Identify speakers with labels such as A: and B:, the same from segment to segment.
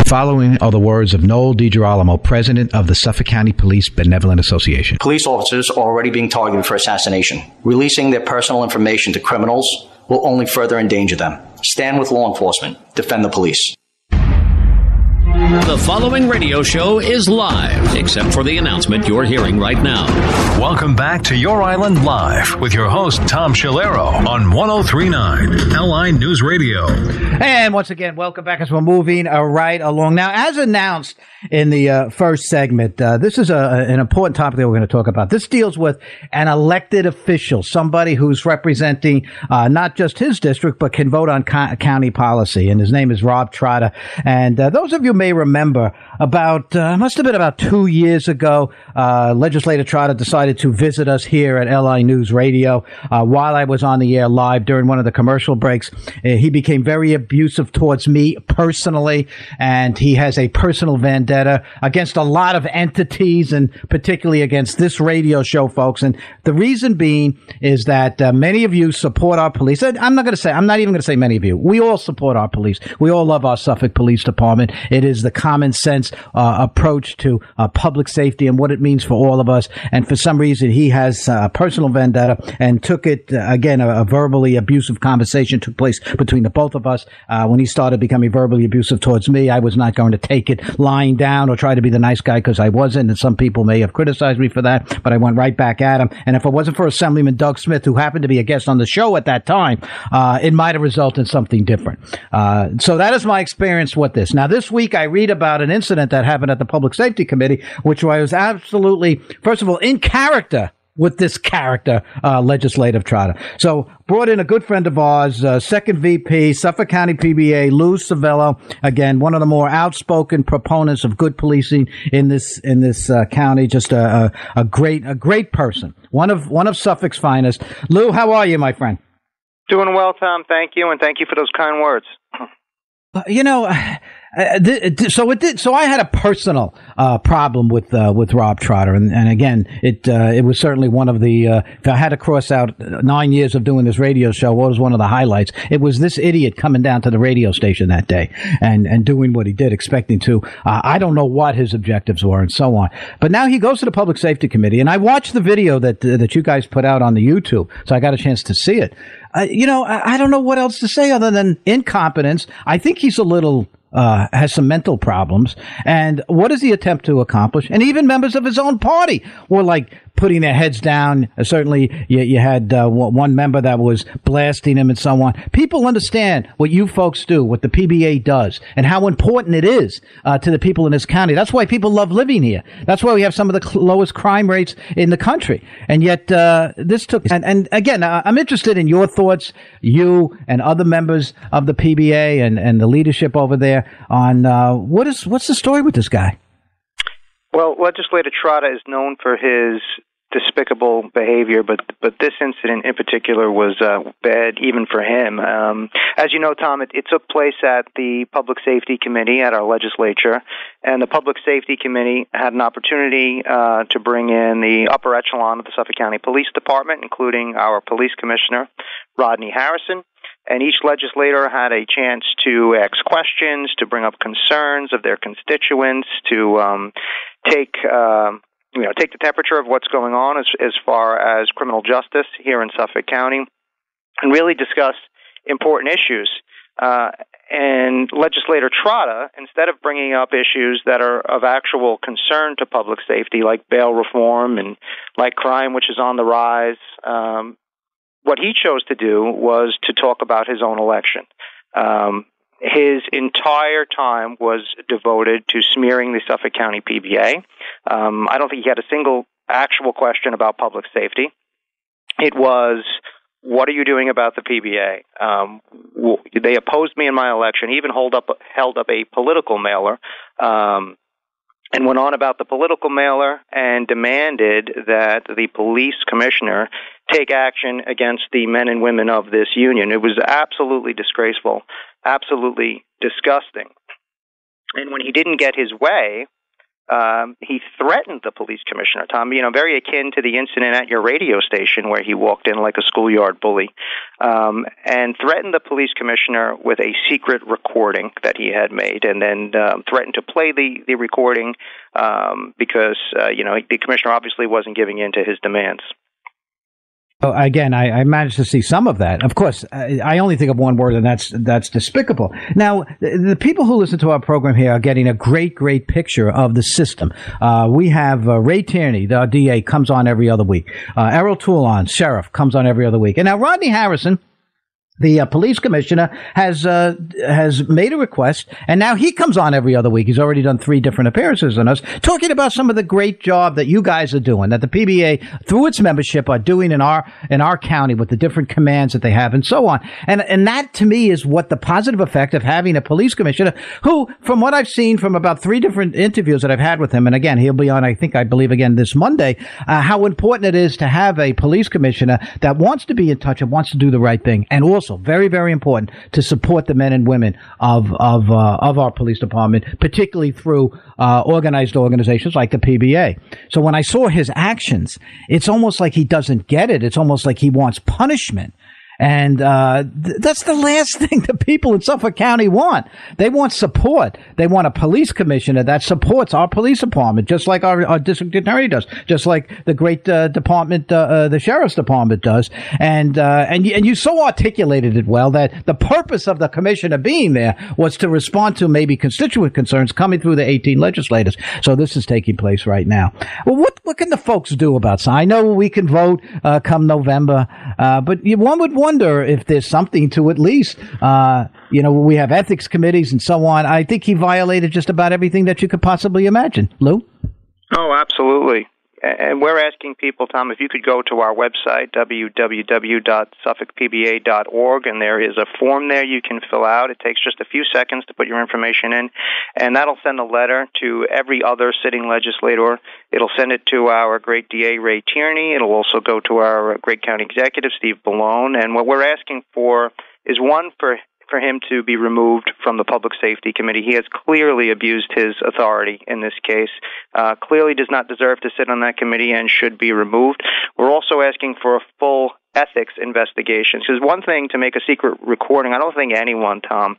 A: following are the words of Noel DiGirolamo, president of the Suffolk County Police Benevolent Association.
B: Police officers are already being targeted for assassination. Releasing their personal information to criminals will only further endanger them. Stand with law enforcement. Defend the police.
C: The following radio show is live, except for the announcement you're hearing right now.
D: Welcome back to Your Island Live with your host, Tom Shalero, on 103.9 LI News Radio.
E: And once again, welcome back as we're moving right along. Now, as announced in the first segment, this is an important topic that we're going to talk about. This deals with an elected official, somebody who's representing not just his district, but can vote on county policy. And his name is Rob Trotta. And those of you may remember must have been about 2 years ago, Legislator Trotta decided to visit us here at LI News Radio while I was on the air live during one of the commercial breaks. He became very abusive towards me personally, and he has a personal vendetta against a lot of entities, and particularly against this radio show, folks. And the reason being is that many of you support our police. I'm not even going to say many of you. We all support our police. We all love our Suffolk Police Department. It is the common sense approach to public safety and what it means for all of us. And for some reason, he has a personal vendetta and took it, again, a verbally abusive conversation took place between the both of us. When he started becoming verbally abusive towards me, I was not going to take it lying down or try to be the nice guy, because I wasn't. And some people may have criticized me for that, but I went right back at him. And if it wasn't for Assemblyman Doug Smith, who happened to be a guest on the show at that time, it might have resulted in something different. So that is my experience with this. Now, this week, I read about an incident that happened at the Public Safety Committee, which I was absolutely, first of all, in character with this character, Legislator Trotta. So brought in a good friend of ours, second VP, Suffolk County PBA, Lou Savello. Again, one of the more outspoken proponents of good policing in this county. Just a great person. One of Suffolk's finest. Lou, how are you, my friend?
F: Doing well, Tom. Thank you, and thank you for those kind words.
E: So I had a personal problem with Rob Trotta, and again, it was certainly one of the. If I had to cross out 9 years of doing this radio show, what was one of the highlights? It was this idiot coming down to the radio station that day and doing what he did, expecting to. I don't know what his objectives were, and so on. But now he goes to the Public Safety Committee, and I watched the video that you guys put out on the YouTube, so I got a chance to see it. I don't know what else to say other than incompetence. I think he's a little. Has some mental problems. And what does he attempt to accomplish? And even members of his own party were like putting their heads down. Certainly, you had one member that was blasting him and so on. People understand what you folks do, what the PBA does, and how important it is to the people in this county. That's why people love living here. That's why we have some of the lowest crime rates in the country. And yet, this took. And again, I'm interested in your thoughts, you and other members of the PBA and the leadership over there, on what's the story with this guy?
F: Well, Legislator Trotta is known for his despicable behavior, but this incident in particular was bad even for him. As you know, Tom, it took place at the Public Safety Committee at our legislature, and the Public Safety Committee had an opportunity to bring in the upper echelon of the Suffolk County Police Department, including our Police Commissioner, Rodney Harrison. And each legislator had a chance to ask questions, to bring up concerns of their constituents, to take the temperature of what's going on as far as criminal justice here in Suffolk County, and really discuss important issues. And Legislator Trotta, instead of bringing up issues that are of actual concern to public safety, like bail reform and like crime, which is on the rise, what he chose to do was to talk about his own election. His entire time was devoted to smearing the Suffolk County PBA. I don't think he had a single actual question about public safety. It was, what are you doing about the PBA? They opposed me in my election. He even held up a political mailer and went on about the political mailer and demanded that the police commissioner take action against the men and women of this union. It was absolutely disgraceful, absolutely disgusting. And when he didn't get his way, he threatened the police commissioner, Tom, very akin to the incident at your radio station where he walked in like a schoolyard bully, and threatened the police commissioner with a secret recording that he had made, and then threatened to play the recording because, the commissioner obviously wasn't giving in to his demands.
E: Oh, again, I managed to see some of that. Of course, I only think of one word, and that's despicable. Now, the people who listen to our program here are getting a great picture of the system. We have Ray Tierney, the DA, comes on every other week. Errol Toulon, sheriff, comes on every other week. And now Rodney Harrison, the police commissioner, has made a request, and now he comes on every other week. He's already done 3 different appearances on us, talking about some of the great job that you guys are doing, that the PBA, through its membership, are doing in our county with the different commands that they have and so on. And that, to me, is what the positive effect of having a police commissioner who, from what I've seen from about 3 different interviews that I've had with him, and again, he'll be on, I believe again this Monday, how important it is to have a police commissioner that wants to be in touch and wants to do the right thing, and also very, very important to support the men and women of our police department, particularly through organized organizations like the PBA. So when I saw his actions, it's almost like he doesn't get it. It's almost like he wants punishment. And that's the last thing the people in Suffolk County want. They want support. They want a police commissioner that supports our police department, just like our district attorney does, just like the great department, the sheriff's department does. And you so articulated it well that the purpose of the commissioner being there was to respond to maybe constituent concerns coming through the 18 legislators. So this is taking place right now. Well, what can the folks do about this? I know we can vote come November, but one would wonder if there's something to at least, we have ethics committees and so on. I think he violated just about everything that you could possibly imagine. Lou?
F: Oh, absolutely. And we're asking people, Tom, if you could go to our website, www.suffolkpba.org, and there is a form there you can fill out. It takes just a few seconds to put your information in, and that'll send a letter to every other sitting legislator. It'll send it to our great DA, Ray Tierney. It'll also go to our great county executive, Steve Ballone. And what we're asking for is, one, for him to be removed from the Public Safety Committee. He has clearly abused his authority in this case, clearly does not deserve to sit on that committee and should be removed. We're also asking for a full ethics investigation. Because one thing to make a secret recording, I don't think anyone, Tom,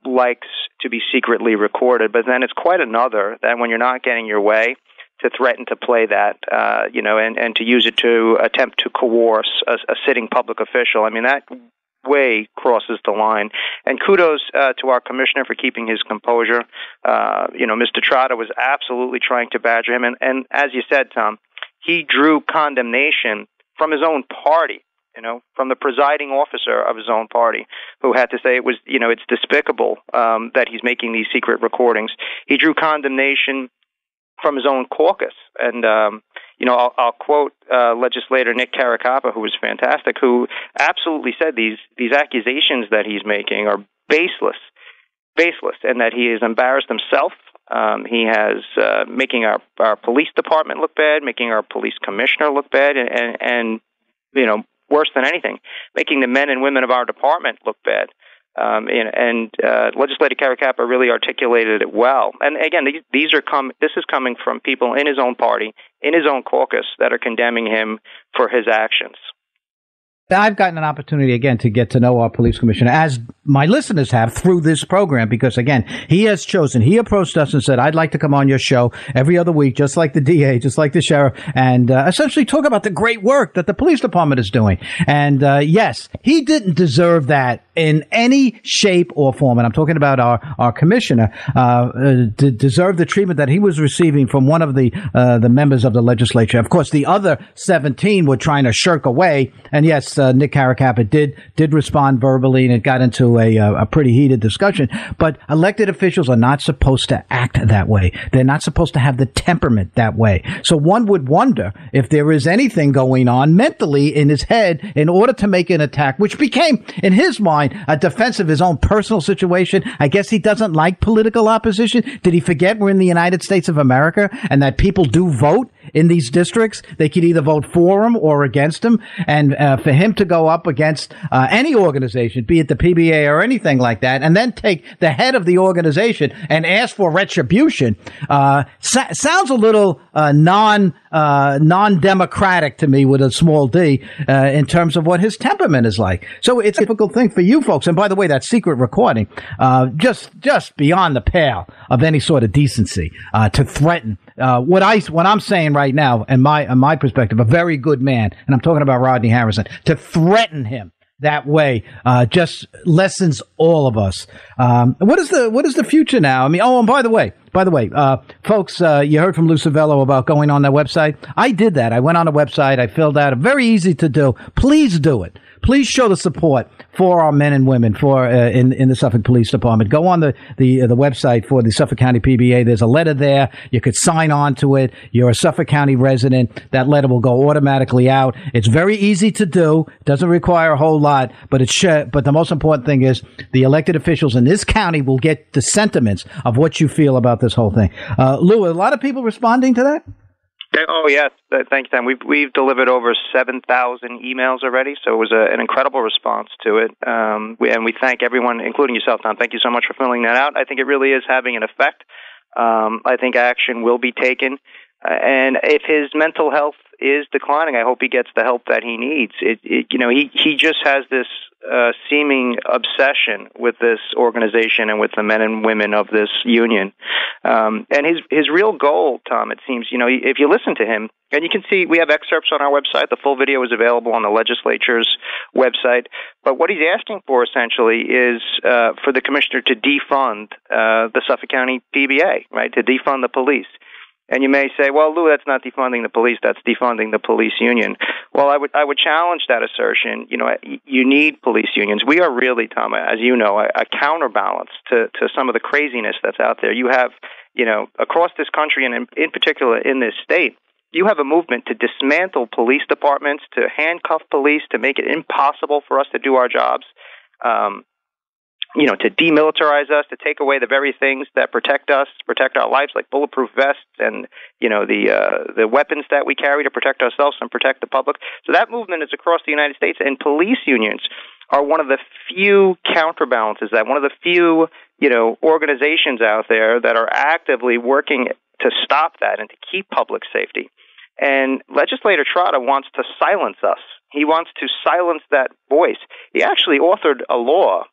F: likes to be secretly recorded, but then it's quite another that when you're not getting your way, to threaten to play that, and to use it to attempt to coerce a sitting public official. I mean, that way crosses the line. And kudos to our commissioner for keeping his composure. Mr. Trotta was absolutely trying to badger him. And as you said, Tom, he drew condemnation from his own party, from the presiding officer of his own party, who had to say it was, it's despicable that he's making these secret recordings. He drew condemnation from his own caucus. And, I'll quote legislator Nick Caracappa, who was fantastic, who absolutely said these accusations that he's making are baseless, and that he has embarrassed himself. He has making our police department look bad, making our police commissioner look bad, and worse than anything, making the men and women of our department look bad. Legislator Caracappa really articulated it well. And again, this is coming from people in his own party, in his own caucus, that are condemning him for his actions.
E: I've gotten an opportunity, again, to get to know our police commissioner, as my listeners have, through this program, because, again, he approached us and said, I'd like to come on your show every other week, just like the DA, just like the sheriff, and essentially talk about the great work that the police department is doing. And yes, he didn't deserve that in any shape or form. And I'm talking about our commissioner, deserved the treatment that he was receiving from one of the members of the legislature. Of course, the other 17 were trying to shirk away. And yes, Nick Caracappa did respond verbally, and it got into a pretty heated discussion. But elected officials are not supposed to act that way. They're not supposed to have the temperament that way. So one would wonder if there is anything going on mentally in his head in order to make an attack, which became, in his mind, a defense of his own personal situation. I guess he doesn't like political opposition. Did he forget we're in the United States of America and that people do vote in these districts. They could either vote for him or against him. And for him to go up against any organization, be it the PBA or anything like that, and then take the head of the organization and ask for retribution, sounds a little non-democratic to me with a small d in terms of what his temperament is like. So it's a difficult thing for you folks. And by the way, that secret recording, just beyond the pale of any sort of decency, to threaten what I'm saying right now, in my perspective, a very good man, and I'm talking about Rodney Harrison, to threaten him that way just lessens all of us. What is the future now? I mean, and by the way, folks, you heard from Lou Civello about going on their website. I did that. I went on the website. I filled out. Very easy to do. Please do it. Please show the support for our men and women in the Suffolk Police Department. Go on the website for the Suffolk County PBA. There's a letter there. You could sign on to it. You're a Suffolk County resident. That letter will go automatically out. It's very easy to do. It doesn't require a whole lot, but but the most important thing is the elected officials in this county will get the sentiments of what you feel about this whole thing. Lou, a lot of people responding to that?
F: Oh, yes. Thanks, Tom. We've delivered over 7,000 emails already, so it was an incredible response to it. And we thank everyone, including yourself, Tom. Thank you so much for filling that out. I think it really is having an effect. I think action will be taken. And if his mental health is declining, I hope he gets the help that he needs. He just has this seeming obsession with this organization and with the men and women of this union. And his real goal, Tom, it seems, if you listen to him, and you can see we have excerpts on our website. The full video is available on the legislature's website. But what he's asking for essentially is for the commissioner to defund the Suffolk County PBA, right? To defund the police. And you may say, well, Lou, that's not defunding the police, that's defunding the police union. Well, I would challenge that assertion. You need police unions. We are really, Tom, as you know, a counterbalance to some of the craziness that's out there. You have, across this country and in particular in this state, you have a movement to dismantle police departments, to handcuff police, to make it impossible for us to do our jobs. To demilitarize us, to take away the very things that protect us, protect our lives, like bulletproof vests and, the weapons that we carry to protect ourselves and protect the public. So that movement is across the United States, and police unions are one of the few counterbalances, one of the few, organizations out there that are actively working to stop that and to keep public safety. And Legislator Trotta wants to silence us. He wants to silence that voice. He actually authored a law.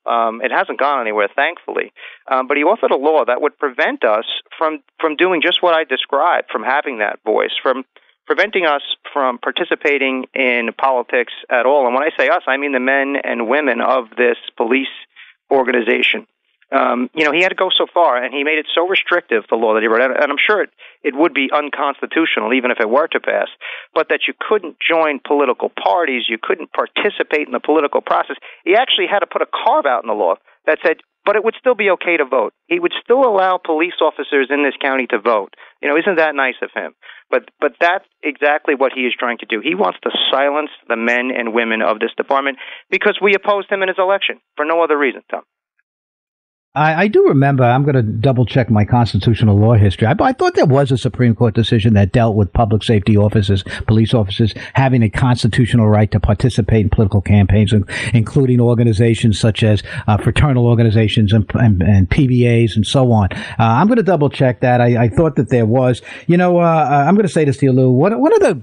F: It hasn't gone anywhere, thankfully. But he authored a law that would prevent us from doing just what I described, from having that voice, from preventing us from participating in politics at all. And when I say us, I mean the men and women of this police organization. He had to go so far, and he made it so restrictive, the law that he wrote, and I'm sure it would be unconstitutional, even if it were to pass, but that you couldn't join political parties, you couldn't participate in the political process. He actually had to put a carve-out in the law that said, but it would still be okay to vote. He would still allow police officers in this county to vote. Isn't that nice of him? But that's exactly what he is trying to do. He wants to silence the men and women of this department because we opposed him in his election for no other reason, Tom.
E: I do remember, I'm going to double check my constitutional law history. I thought there was a Supreme Court decision that dealt with public safety officers, police officers, having a constitutional right to participate in political campaigns, including organizations such as fraternal organizations and PBAs and so on. I'm going to double check that. I thought that there was. I'm going to say this to you, Lou. One of the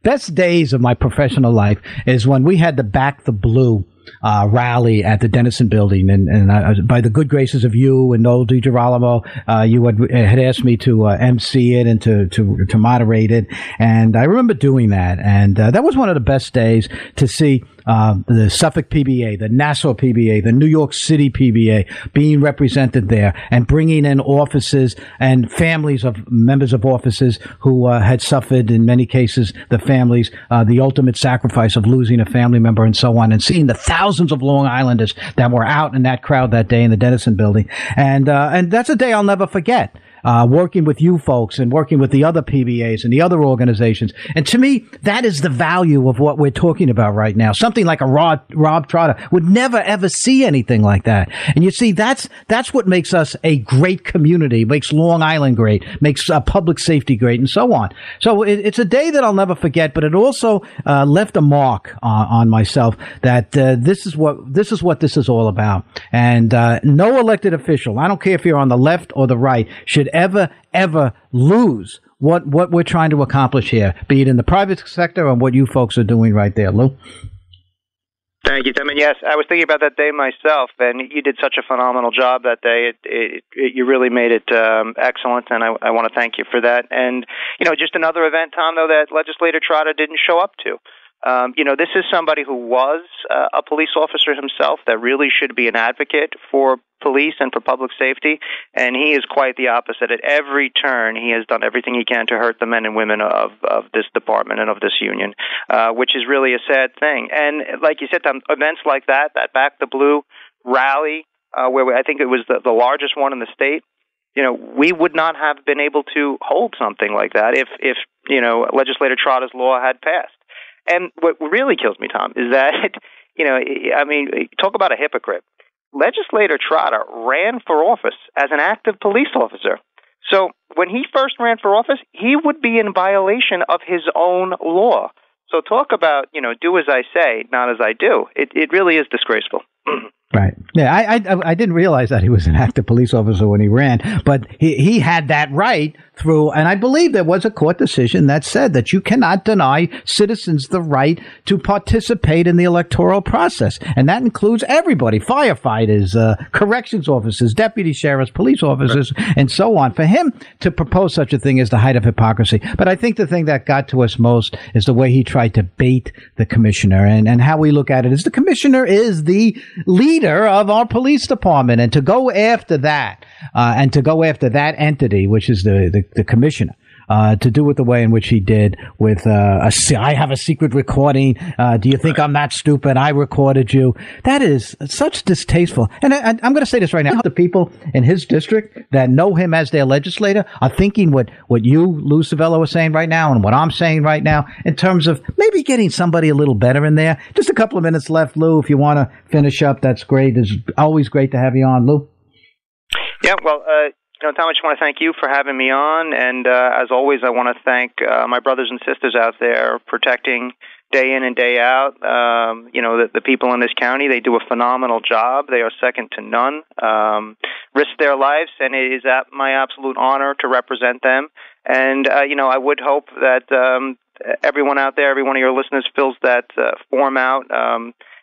E: best days of my professional life is when we had to back the blue rally at the Dennison building, and by the good graces of you and Noel DiGirolamo, you had asked me to MC it and to moderate it, and I remember doing that, and that was one of the best days to see the Suffolk PBA, the Nassau PBA, the New York City PBA being represented there and bringing in officers and families of members of officers who had suffered, in many cases, the families, the ultimate sacrifice of losing a family member and so on, and seeing the thousands of Long Islanders that were out in that crowd that day in the Dennison building. And that's a day I'll never forget. working with you folks and working with the other PBAs and the other organizations. And to me, that is the value of what we're talking about right now. Something like a Rob Trotta would never, ever see anything like that. And you see, that's what makes us a great community, makes Long Island great, makes public safety great, and so on. So it's a day that I'll never forget, but it also left a mark on myself that this is what this is all about. And no elected official, I don't care if you're on the left or the right, should ever lose what we're trying to accomplish here, be it in the private sector or what you folks are doing right there. Lou?
F: Thank you, Tim. And yes, I was thinking about that day myself, and you did such a phenomenal job that day. You really made it excellent, and I want to thank you for that. And, just another event, Tom, though, that Legislator Trotta didn't show up to. This is somebody who was a police officer himself that really should be an advocate for police and for public safety, and he is quite the opposite. At every turn, he has done everything he can to hurt the men and women of this department and of this union, which is really a sad thing. And like you said, Tom, events like that Back the Blue rally, where I think it was the largest one in the state, we would not have been able to hold something like that if Legislator Trotta's law had passed. And what really kills me, Tom, is that, talk about a hypocrite. Legislator Trotta ran for office as an active police officer. So when he first ran for office, he would be in violation of his own law. So talk about, do as I say, not as I do. It really is disgraceful.
E: Right. Yeah, I didn't realize that he was an active police officer when he ran, but he had that right through, and I believe there was a court decision that said that you cannot deny citizens the right to participate in the electoral process. And that includes everybody, firefighters, corrections officers, deputy sheriffs, police officers, and so on. For him to propose such a thing is the height of hypocrisy. But I think the thing that got to us most is the way he tried to bait the commissioner, and how we look at it is the commissioner is the leader of our police department, and to go after that, entity, which is the commissioner, to do it the way in which he did with, I have a secret recording. Do you think I'm that stupid? I recorded you. That is such distasteful. And I'm going to say this right now. The people in his district that know him as their legislator are thinking what you, Lou Savello, are saying right now and what I'm saying right now in terms of maybe getting somebody a little better in there. Just a couple of minutes left, Lou. If you want to finish up, that's great. It's always great to have you on, Lou.
F: Yeah, well, Tom, I just want to thank you for having me on, and as always, I want to thank my brothers and sisters out there protecting day in and day out. The people in this county, they do a phenomenal job. They are second to none. Risk their lives, and it is my absolute honor to represent them. And I would hope that everyone out there, every one of your listeners, fills that form out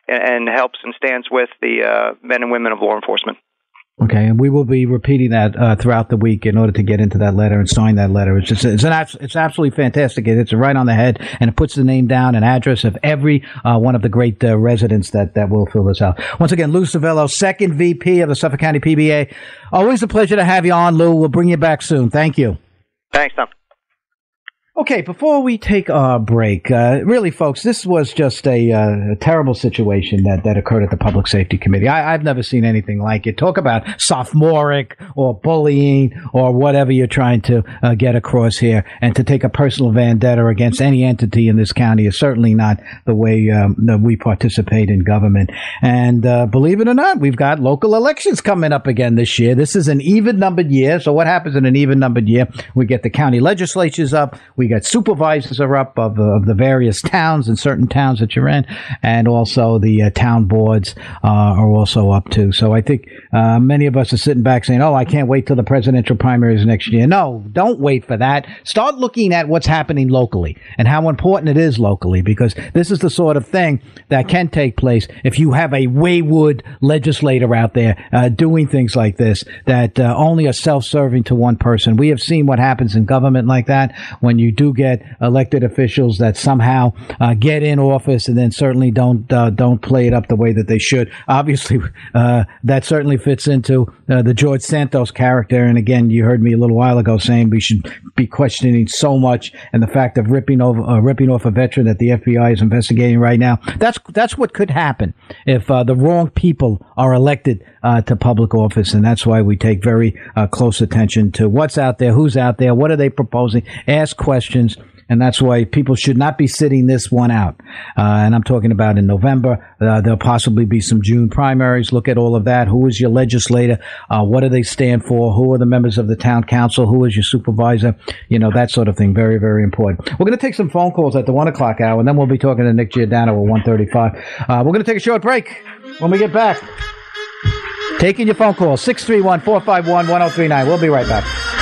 F: and helps and stands with the men and women of law enforcement.
E: Okay, and we will be repeating that throughout the week in order to get into that letter and sign that letter. It's absolutely fantastic. It's right on the head, and it puts the name down and address of every one of the great residents that will fill this out. Once again, Lou Savello, second VP of the Suffolk County PBA. Always a pleasure to have you on, Lou. We'll bring you back soon. Thank you.
F: Thanks, Tom.
E: Okay, before we take our break, really, folks, this was just a terrible situation that occurred at the Public Safety Committee. I've never seen anything like it. Talk about sophomoric or bullying or whatever you're trying to get across here. And to take a personal vendetta against any entity in this county is certainly not the way that we participate in government. And believe it or not, we've got local elections coming up again this year. This is an even-numbered year. So what happens in an even-numbered year? We get the county legislatures up. We got supervisors are up of the various towns and certain towns that you're in, and also the town boards are also up too. So I think many of us are sitting back saying, "Oh, I can't wait till the presidential primaries next year." No, don't wait for that. Start looking at what's happening locally and how important it is locally, because this is the sort of thing that can take place if you have a wayward legislator out there doing things like this that only are self-serving to one person. We have seen what happens in government like that when you do get elected officials that somehow get in office and then certainly don't play it up the way that they should. Obviously, that certainly fits into the George Santos character. And again, you heard me a little while ago saying we should be questioning so much, and the fact of ripping off a veteran that the FBI is investigating right now. That's what could happen if the wrong people are elected to public office, and that's why we take very close attention to what's out there, who's out there, what are they proposing, ask questions. And that's why people should not be sitting this one out. And I'm talking about in November. There'll possibly be some June primaries. Look at all of that. Who is your legislator? What do they stand for? Who are the members of the town council? Who is your supervisor? That sort of thing. Very, very important. We're going to take some phone calls at the 1 o'clock hour, and then we'll be talking to Nick Giordano at 1:35. We're going to take a short break. When we get back, taking your phone call, 631-451-1039. We'll be right back.